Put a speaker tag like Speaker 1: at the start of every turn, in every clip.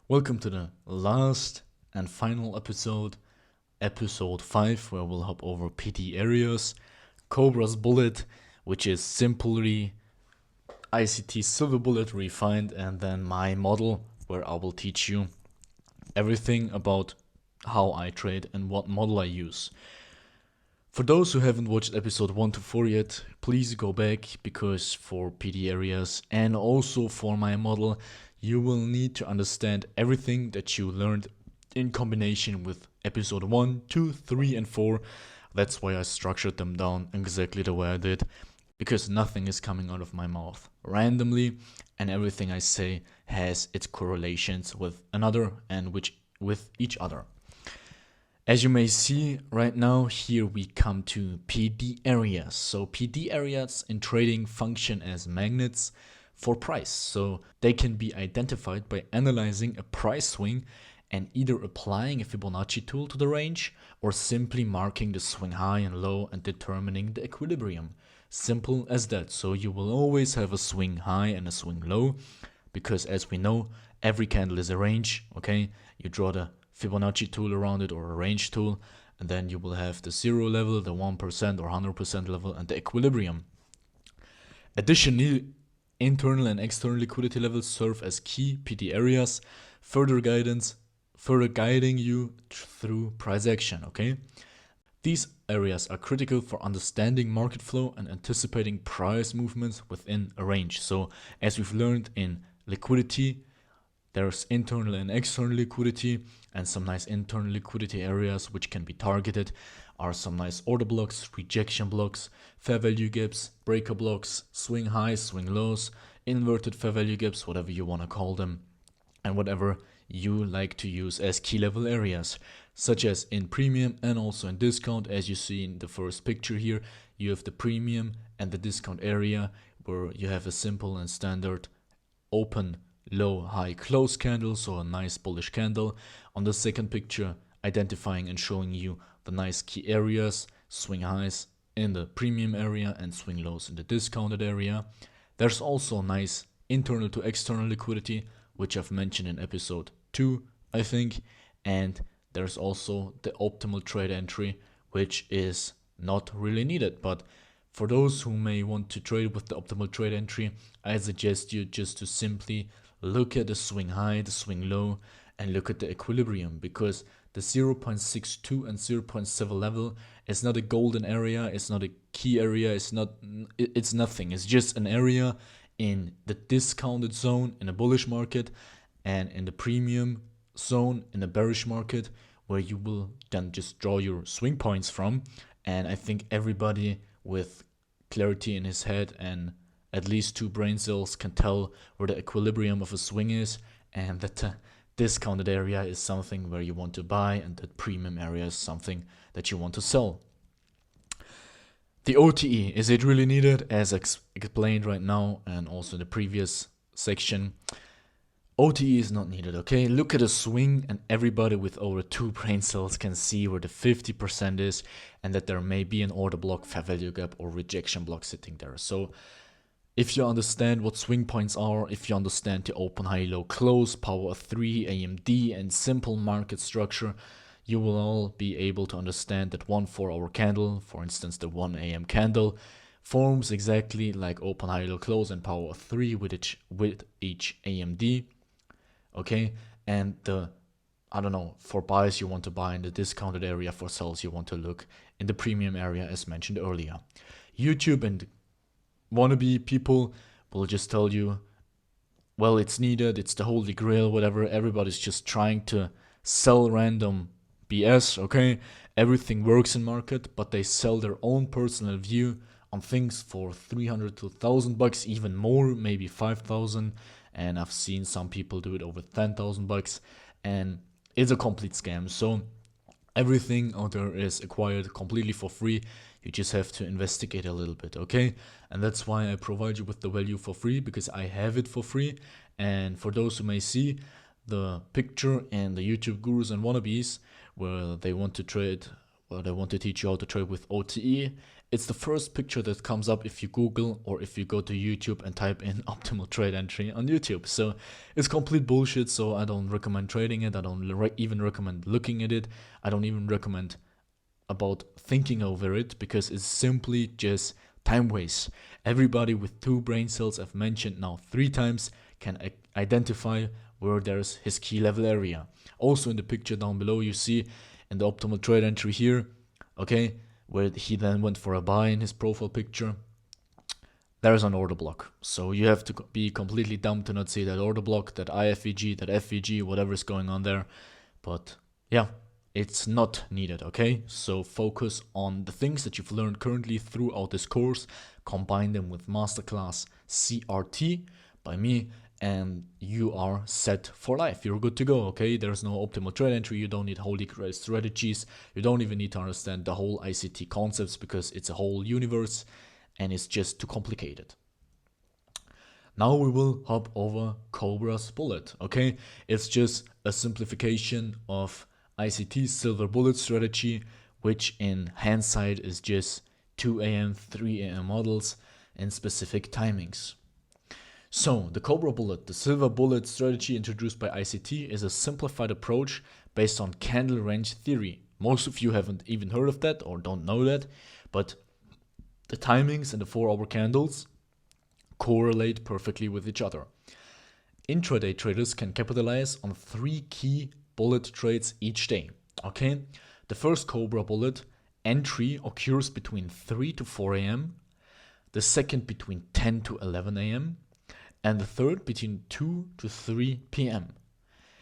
Speaker 1: Welcome to the last and final episode 5, where we'll hop over PD areas, Cobra's Bullet, which is simply ICT Silver Bullet refined, and then my model, where I will teach you everything about how I trade and what model I use. For those who haven't watched episode 1 to 4 yet, please go back, because for PD areas and also for my model, you will need to understand everything that you learned in combination with episode 1, 2, 3, and 4. That's why I structured them down exactly the way I did, because nothing is coming out of my mouth randomly, and everything I say has its correlations with another and with each other. As you may see right now, here we come to PD areas. So PD areas in trading function as magnets for price. So they can be identified by analyzing a price swing and either applying a Fibonacci tool to the range or simply marking the swing high and low and determining the equilibrium. Simple as that. So you will always have a swing high and a swing low, because as we know, every candle is a range, okay? You draw the Fibonacci tool around it, or a range tool, and then you will have the 0 level, the 1% or 100% level, and the equilibrium. Additionally, internal and external liquidity levels serve as key PD areas, further guiding you through price action, okay? These areas are critical for understanding market flow and anticipating price movements within a range. So as we've learned in liquidity, there's internal and external liquidity, and some nice internal liquidity areas which can be targeted are some nice order blocks, rejection blocks, fair value gaps, breaker blocks, swing highs, swing lows, inverted fair value gaps, whatever you want to call them, and whatever you like to use as key level areas, such as in premium and also in discount. As you see in the first picture here, you have the premium and the discount area, where you have a simple and standard open, low, high, close candle, so a nice bullish candle. On the second picture, identifying and showing you the nice key areas, swing highs in the premium area and swing lows in the discounted area. There's also nice internal to external liquidity, which I've mentioned in episode 2, I think, and there's also the optimal trade entry, which is not really needed, but for those who may want to trade with the optimal trade entry, I suggest you just to simply look at the swing high, the swing low, and look at the equilibrium, because the 0.62 and 0.7 level is not a golden area, it's not a key area, it's nothing. It's just an area in the discounted zone in a bullish market and in the premium zone in a bearish market, where you will then just draw your swing points from. And I think everybody with clarity in his head and at least 2 brain cells can tell where the equilibrium of a swing is, and that the discounted area is something where you want to buy and the premium area is something that you want to sell. The OTE, is it really needed? As explained right now and also in the previous section, OTE is not needed, okay? Look at a swing and everybody with over 2 brain cells can see where the 50% is, and that there may be an order block, fair value gap, or rejection block sitting there. So if you understand what swing points are, if you understand the open, high, low, close, power of 3, AMD, and simple market structure, you will all be able to understand that one 4-hour candle, for instance the 1 AM candle, forms exactly like open, high, low, close, and power of 3 with each AMD, okay? And for buys you want to buy in the discounted area, for sells you want to look in the premium area, as mentioned earlier. YouTube and wannabe people will just tell you, well, it's needed, it's the holy grail, whatever. Everybody's just trying to sell random BS, okay? Everything works in market, but they sell their own personal view on things for 300 to 1,000 bucks, even more, maybe 5,000. And I've seen some people do it over 10,000 bucks, and it's a complete scam. So everything out there is acquired completely for free. You just have to investigate a little bit, okay? And that's why I provide you with the value for free, because I have it for free. And for those who may see the picture and the YouTube gurus and wannabes, where they want to trade, well, they want to teach you how to trade with OTE It's the first picture that comes up if you Google or if you go to YouTube and type in optimal trade entry on YouTube. So it's complete bullshit, so I don't recommend trading it. I don't even recommend looking at it. I don't even recommend about thinking over it, because it's simply just time waste. Everybody with 2 brain cells, I've mentioned now 3 times, can identify where there's his key level area. Also in the picture down below, you see in the optimal trade entry here, okay, where he then went for a buy in his profile picture, there's an order block. So you have to be completely dumb to not see that order block, that IFVG, that FVG, whatever is going on there. But yeah, it's not needed, okay? So focus on the things that you've learned currently throughout this course, combine them with masterclass CRT by me, and you are set for life. You're good to go, okay? There's no optimal trade entry. You don't need holy grail strategies. You don't even need to understand the whole ICT concepts, because it's a whole universe and it's just too complicated. Now we will hop over Cobra's Bullet, okay? It's just a simplification of ICT's silver bullet strategy, which in hindsight is just 2 a.m., 3 a.m. models and specific timings. So the Cobra Bullet, the silver bullet strategy introduced by ICT, is a simplified approach based on candle range theory. Most of you haven't even heard of that or don't know that, but the timings and the 4-hour candles correlate perfectly with each other. Intraday traders can capitalize on 3 key bullet trades each day. Okay, the first Cobra Bullet entry occurs between 3 to 4 a.m., the second between 10 to 11 a.m., and the third between 2 to 3 p.m.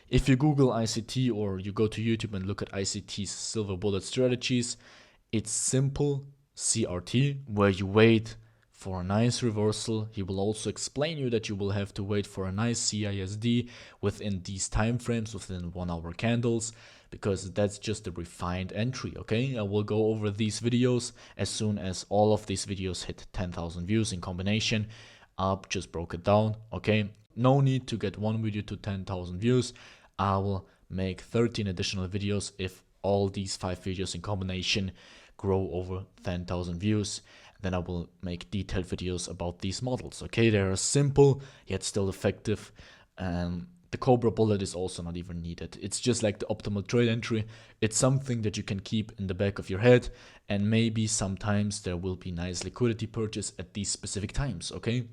Speaker 1: If you Google ICT or you go to YouTube and look at ICT's silver bullet strategies, it's simple CRT, where you wait for a nice reversal. He will also explain you that you will have to wait for a nice CISD within these time frames, within 1 hour candles, because that's just a refined entry, okay? I will go over these videos as soon as all of these videos hit 10,000 views in combination. I've just broke it down, okay? No need to get one video to 10,000 views. I will make 13 additional videos if all these 5 videos in combination grow over 10,000 views. Then I will make detailed videos about these models, okay? They are simple yet still effective. The Cobra Bullet is also not even needed. It's just like the optimal trade entry. It's something that you can keep in the back of your head, and maybe sometimes there will be nice liquidity purchase at these specific times, okay?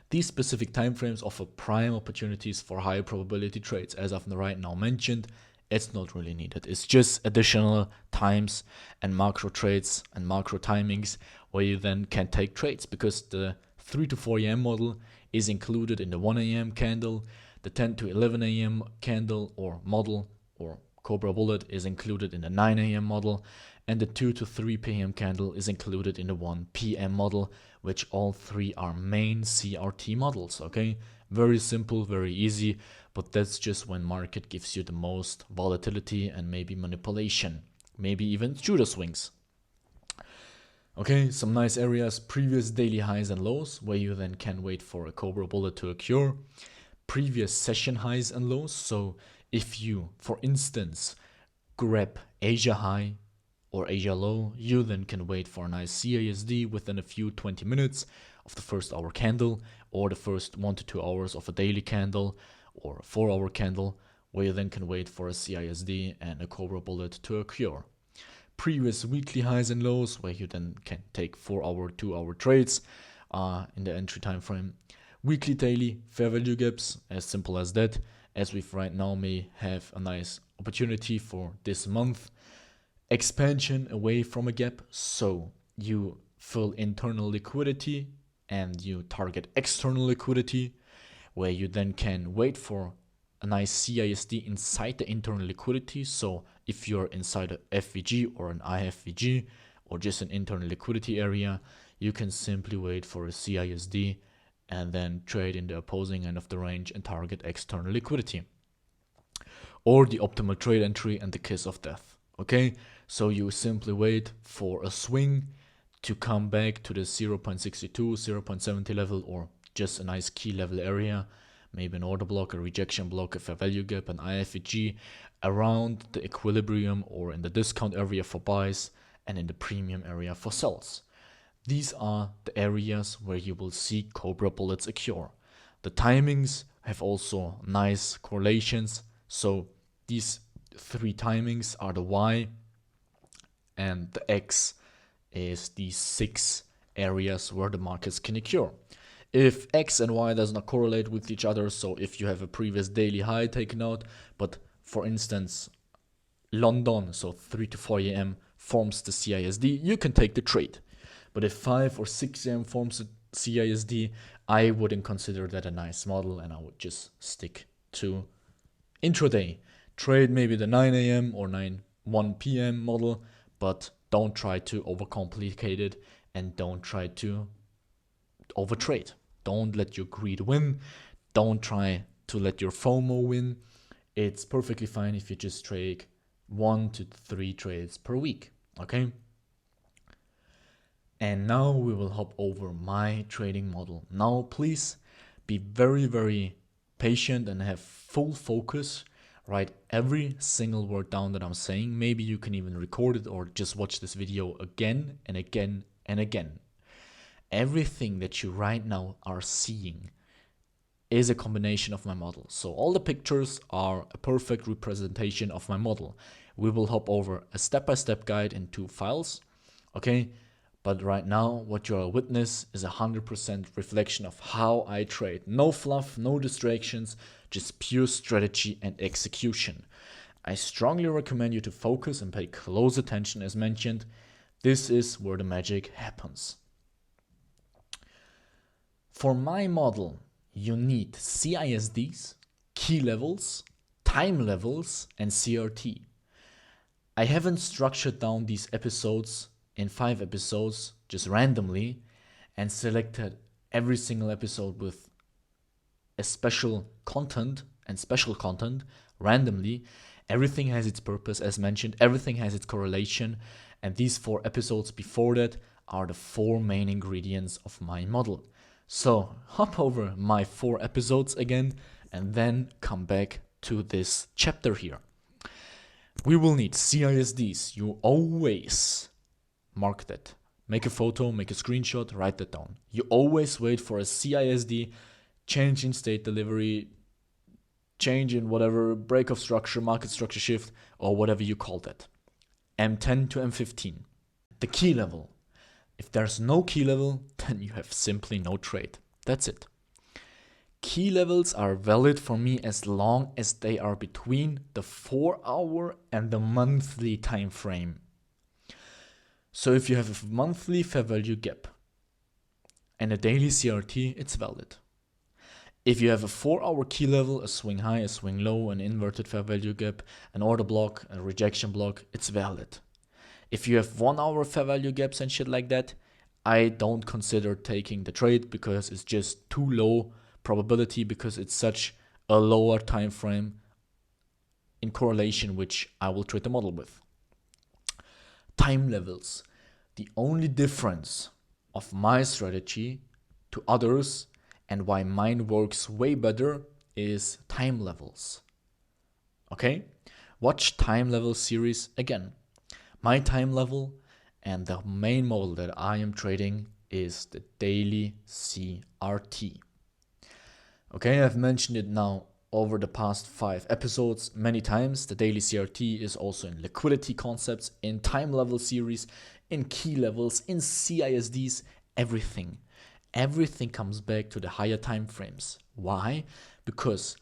Speaker 1: These specific time frames offer prime opportunities for high probability trades. As I've right now mentioned, it's not really needed. It's just additional times and macro trades and macro timings where you then can take trades, because the 3 to 4 a.m. model is included in the 1 a.m. candle, the 10 to 11 a.m. candle or model or Cobra Bullet is included in the 9 a.m. model, and the 2 to 3 p.m. candle is included in the 1 p.m. model, which all 3 are main CRT models, okay? Very simple, very easy, but that's just when market gives you the most volatility and maybe manipulation, maybe even Judah swings. Okay, some nice areas: previous daily highs and lows, where you then can wait for a Cobra Bullet to occur. Previous session highs and lows, so if you, for instance, grab Asia high or Asia low, you then can wait for a nice CISD within a few 20 minutes of the first hour candle, or the first 1 to 2 hours of a daily candle or a 4-hour candle, where you then can wait for a CISD and a Cobra Bullet to occur. Previous weekly highs and lows, where you then can take 4-hour, 2-hour trades in the entry time frame. Weekly, daily fair value gaps, as simple as that, as we right now may have a nice opportunity for this month. Expansion away from a gap, so you fill internal liquidity and you target external liquidity, where you then can wait for a nice CISD inside the internal liquidity. So if you're inside a FVG or an IFVG or just an internal liquidity area, you can simply wait for a CISD and then trade in the opposing end of the range and target external liquidity. Or the optimal trade entry and the kiss of death, okay? So you simply wait for a swing to come back to the 0.62, 0.70 level, or just a nice key level area, maybe an order block, a rejection block, a fair value gap, an IFVG around the equilibrium or in the discount area for buys, and in the premium area for sales. These are the areas where you will see Cobra bullets occur. The timings have also nice correlations. So these 3 timings are the Y, and the X is these 6 areas where the markets can occur. If X and Y does not correlate with each other, so if you have a previous daily high taken out, but for instance, London, so 3 to 4 a.m. forms the CISD, you can take the trade. But if 5 or 6 a.m. forms the CISD, I wouldn't consider that a nice model, and I would just stick to intraday. Trade maybe the 9 a.m. or 1 p.m. model, but don't try to overcomplicate it and don't try to overtrade. Don't let your greed win. Don't try to let your FOMO win. It's perfectly fine if you just trade 1 to 3 trades per week, okay? And now we will hop over my trading model. Now please be very, very patient and have full focus. Write every single word down that I'm saying. Maybe you can even record it or just watch this video again and again and again. Everything that you right now are seeing is a combination of my model. So all the pictures are a perfect representation of my model. We will hop over a step-by-step guide in 2 files, okay? But right now, what you are witness is 100% reflection of how I trade. No fluff, no distractions, just pure strategy and execution. I strongly recommend you to focus and pay close attention as mentioned. This is where the magic happens. For my model, you need CISDs, key levels, time levels, and CRT. I haven't structured down these episodes in 5 episodes just randomly and selected every single episode with a special content and special content randomly. Everything has its purpose, as mentioned. Everything has its correlation. And these 4 episodes before that are the 4 main ingredients of my model. So hop over my 4 episodes again and then come back to this chapter here. We will need CISDs. You always mark that. Make a photo, make a screenshot, write that down. You always wait for a CISD, change in state delivery, change in whatever, break of structure, market structure shift, or whatever you call that. M10 to M15. The key level. If there's no key level, then you have simply no trade. That's it. Key levels are valid for me as long as they are between the 4-hour and the monthly time frame. So if you have a monthly fair value gap and a daily CRT, it's valid. If you have a 4-hour key level, a swing high, a swing low, an inverted fair value gap, an order block, a rejection block, it's valid. If you have 1-hour fair value gaps and shit like that, I don't consider taking the trade because it's just too low probability, because it's such a lower time frame in correlation which I will trade the model with. Time levels. The only difference of my strategy to others and why mine works way better is time levels. Okay? Watch time level series again. My time level and the main model that I am trading is the daily CRT. Okay, I've mentioned it now over the past 5 episodes many times. The daily CRT is also in liquidity concepts, in time level series, in key levels, in CISDs, everything. Everything comes back to the higher time frames. Why? Because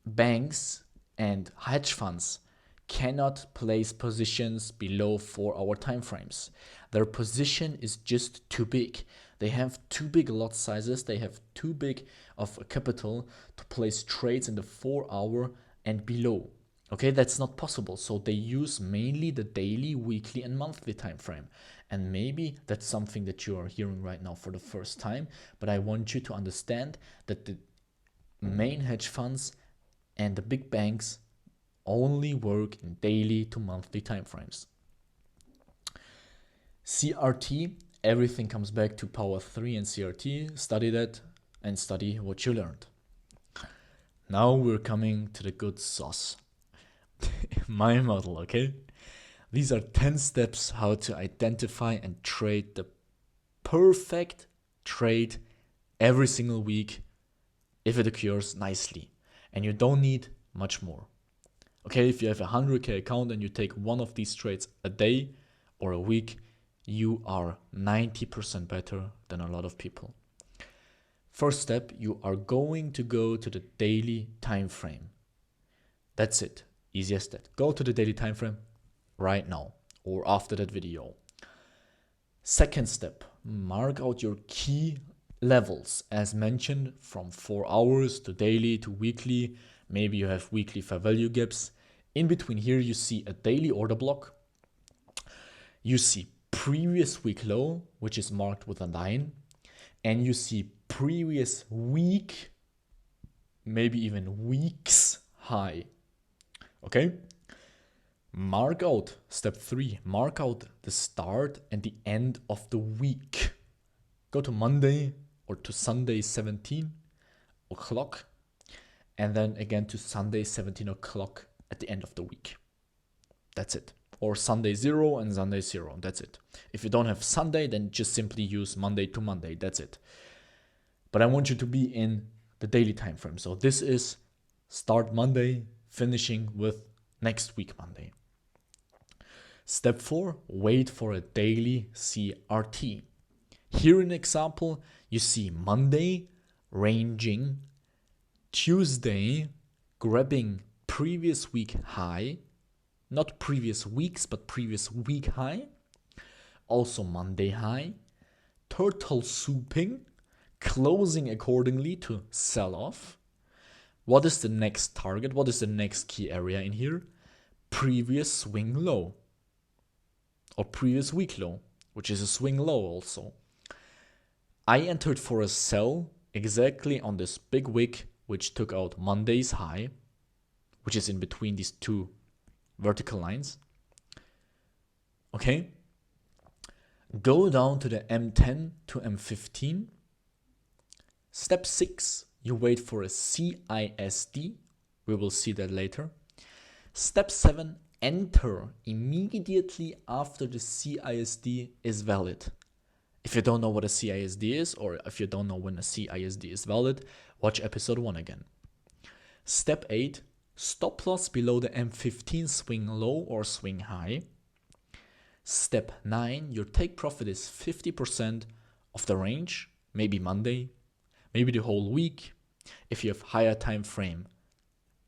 Speaker 1: banks and hedge funds cannot place positions below 4-hour time frames. Their position is just too big. They have too big lot sizes. They have too big of a capital to place trades in the 4-hour and below. Okay, that's not possible. So they use mainly the daily, weekly, and monthly time frame. And maybe that's something that you are hearing right now for the first time. But I want you to understand that the main hedge funds and the big banks only work in daily to monthly time frames. CRT, everything comes back to power 3 and CRT. Study that and study what you learned. Now we're coming to the good sauce. My model, okay? These are 10 steps how to identify and trade the perfect trade every single week if it occurs nicely. And you don't need much more. Okay, if you have a 100k account and you take one of these trades a day or a week, you are 90% better than a lot of people. First step, you are going to go to the daily time frame. That's it. Easiest step. Go to the daily time frame right now or after that video. Second step, mark out your key levels as mentioned, from 4 hours to daily to weekly. Maybe you have weekly fair value gaps. In between here, you see a daily order block. You see previous week low, which is marked with a 9. And you see previous week, maybe even weeks high. Okay? Mark out, step 3, mark out the start and the end of the week. Go to Monday or to Sunday 17 o'clock, and then again to Sunday 17 o'clock at the end of the week. That's it. Or Sunday 0 and Sunday 0, that's it. If you don't have Sunday, then just simply use Monday to Monday, that's it. But I want you to be in the daily time frame. So this is start Monday, finishing with next week Monday. Step 4, wait for a daily CRT. Here in example, you see Monday ranging, Tuesday grabbing previous week high, not previous weeks, but previous week high, also Monday high, turtle souping, closing accordingly to sell off. What is the next target? What is the next key area in here? Previous swing low or previous week low, which is a swing low also. I entered for a sell exactly on this big wick, which took out Monday's high, which is in between these two vertical lines. Okay. Go down to the M10 to M15. Step 6, you wait for a CISD. We will see that later. Step 7, enter immediately after the CISD is valid. If you don't know what a CISD is, or if you don't know when a CISD is valid, watch episode 1 again. Step 8, stop loss below the M15 swing low or swing high. Step 9, your take profit is 50% of the range, maybe Monday, maybe the whole week. If you have higher time frame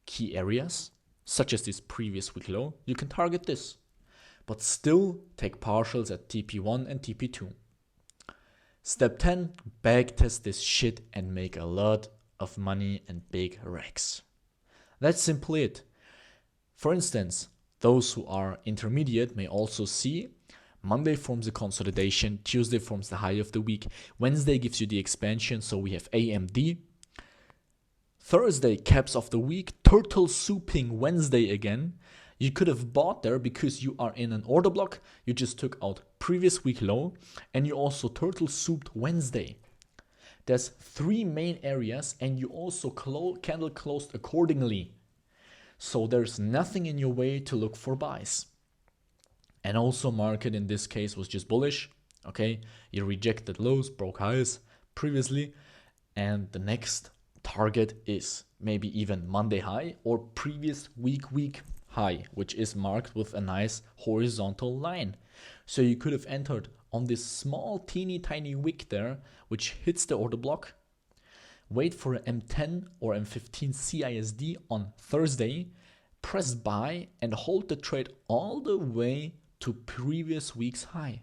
Speaker 1: key areas, such as this previous week low, you can target this, but still take partials at TP1 and TP2. Step 10, backtest this shit and make a lot of money and big racks. That's simply it. For instance, those who are intermediate may also see Monday forms a consolidation, Tuesday forms the high of the week, Wednesday gives you the expansion, so we have AMD. Thursday caps of the week, turtle souping Wednesday again. You could have bought there because you are in an order block, you just took out previous week low, and you also turtle souped Wednesday. There's 3 main areas, and you also candle closed accordingly. So there's nothing in your way to look for buys. And also market in this case was just bullish. Okay, you rejected lows, broke highs previously, and the next target is maybe even Monday high or previous week high, which is marked with a nice horizontal line. So you could have entered on this small teeny tiny wick there, which hits the order block. Wait for an M10 or M15 CISD on Thursday, press buy and hold the trade all the way to previous week's high.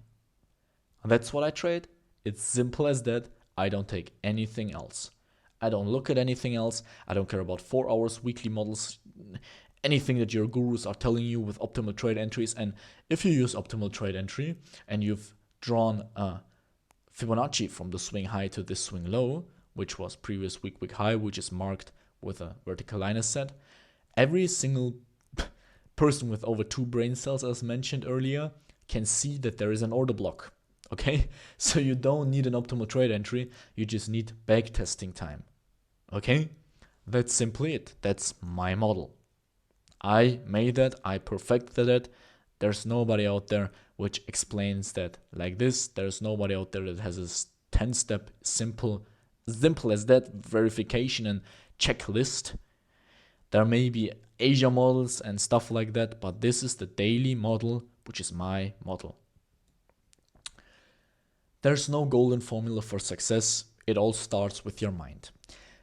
Speaker 1: And that's what I trade. It's simple as that. I don't take anything else. I don't look at anything else. I don't care about 4 hours, weekly models, anything that your gurus are telling you with optimal trade entries. And if you use optimal trade entry and you've drawn a Fibonacci from the swing high to this swing low, which was previous week high, which is marked with a vertical line as said, every single person with over 2 brain cells, as mentioned earlier, can see that there is an order block. Okay, so you don't need an optimal trade entry, you just need back testing time. Okay, that's simply it. That's my model. I made that, I perfected it, There's nobody out there which explains that like this. There's nobody out there that has a 10-step simple as that verification and checklist. There may be Asia models and stuff like that, but this is the daily model, which is my model. There's no golden formula for success. It all starts with your mind.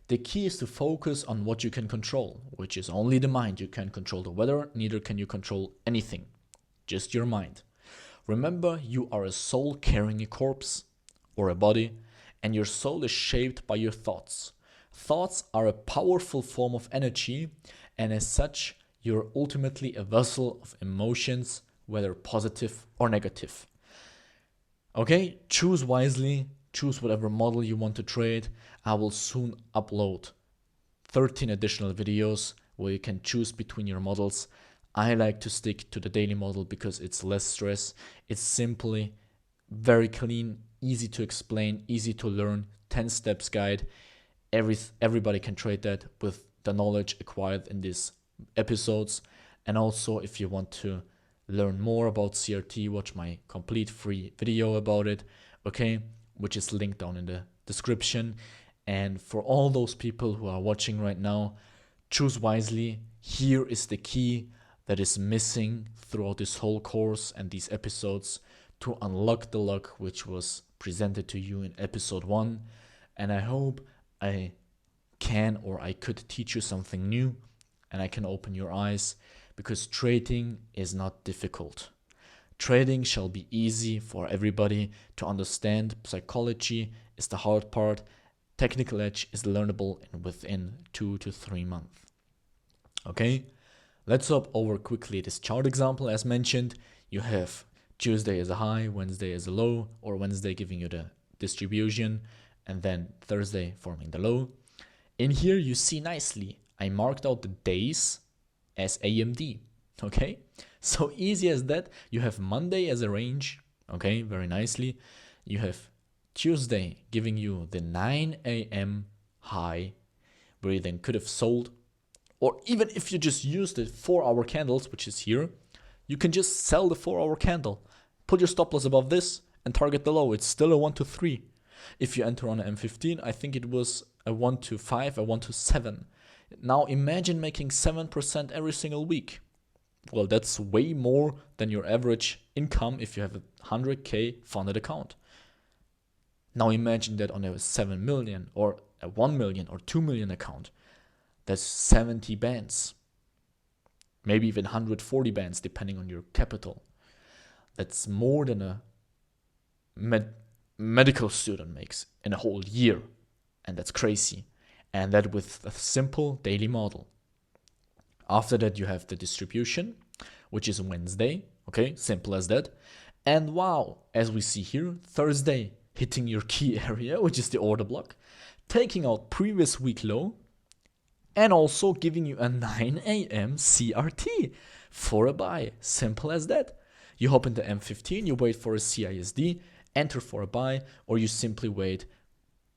Speaker 1: The key is to focus on what you can control, which is only the mind. You can't control the weather, neither can you control anything, just your mind. Remember, you are a soul carrying a corpse or a body, and your soul is shaped by your thoughts. Thoughts are a powerful form of energy, and as such, you're ultimately a vessel of emotions, whether positive or negative. Okay, choose wisely, choose whatever model you want to trade. I will soon upload 13 additional videos where you can choose between your models. I like to stick to the daily model because it's less stress. It's simply very clean, easy to explain, easy to learn, 10 steps guide. Everybody can trade that with the knowledge acquired in these episodes. And also, if you want to learn more about CRT, watch my complete free video about it, okay, which is linked down in the description. And for all those people who are watching right now, choose wisely. Here is the key that is missing throughout this whole course and these episodes to unlock the luck which was presented to you in episode 1. And I hope I can or I could teach you something new and I can open your eyes, because trading is not difficult. Trading shall be easy for everybody to understand. Psychology is the hard part. Technical edge is learnable within 2 to 3 months. Okay, let's hop over quickly this chart example. As mentioned, you have Tuesday as a high, Wednesday as a low, or Wednesday giving you the distribution, and then Thursday forming the low. In here you see nicely, I marked out the days as AMD. Okay, so easy as that. You have Monday as a range. Okay, very nicely. You have Tuesday giving you the 9 a.m. high, where you then could have sold, or even if you just use the 4-hour candles, which is here, you can just sell the 4-hour candle. Put your stop loss above this and target the low. It's still a 1 to 3. If you enter on an M15, I think it was a 1 to 5, a 1 to 7. Now imagine making 7% every single week. Well, that's way more than your average income if you have a 100K funded account. Now imagine that on a 7 million or a 1 million or 2 million account. That's 70 bands. Maybe even 140 bands depending on your capital. That's more than a medical student makes in a whole year. And that's crazy. And that with a simple daily model. After that, you have the distribution, which is Wednesday. Okay, simple as that. And wow, as we see here, Thursday hitting your key area, which is the order block, taking out previous week low, and also giving you a 9 a.m. CRT for a buy. Simple as that. You hop into M15, you wait for a CISD, enter for a buy, or you simply wait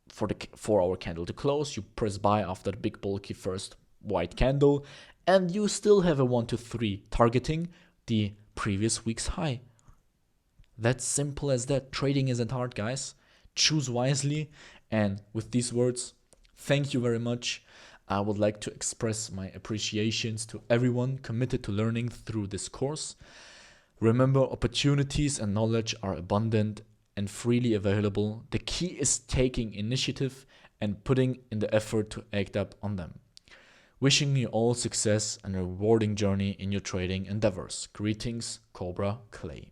Speaker 1: for the 4-hour candle to close. You press buy after the big bulky first white candle, and you still have a 1 to 3 targeting the previous week's high. That's simple as that. Trading isn't hard, guys. Choose wisely. And with these words, thank you very much. I would like to express my appreciations to everyone committed to learning through this course. Remember, opportunities and knowledge are abundant and freely available. The key is taking initiative and putting in the effort to act up on them. Wishing you all success and a rewarding journey in your trading endeavors. Greetings, Cobraclay.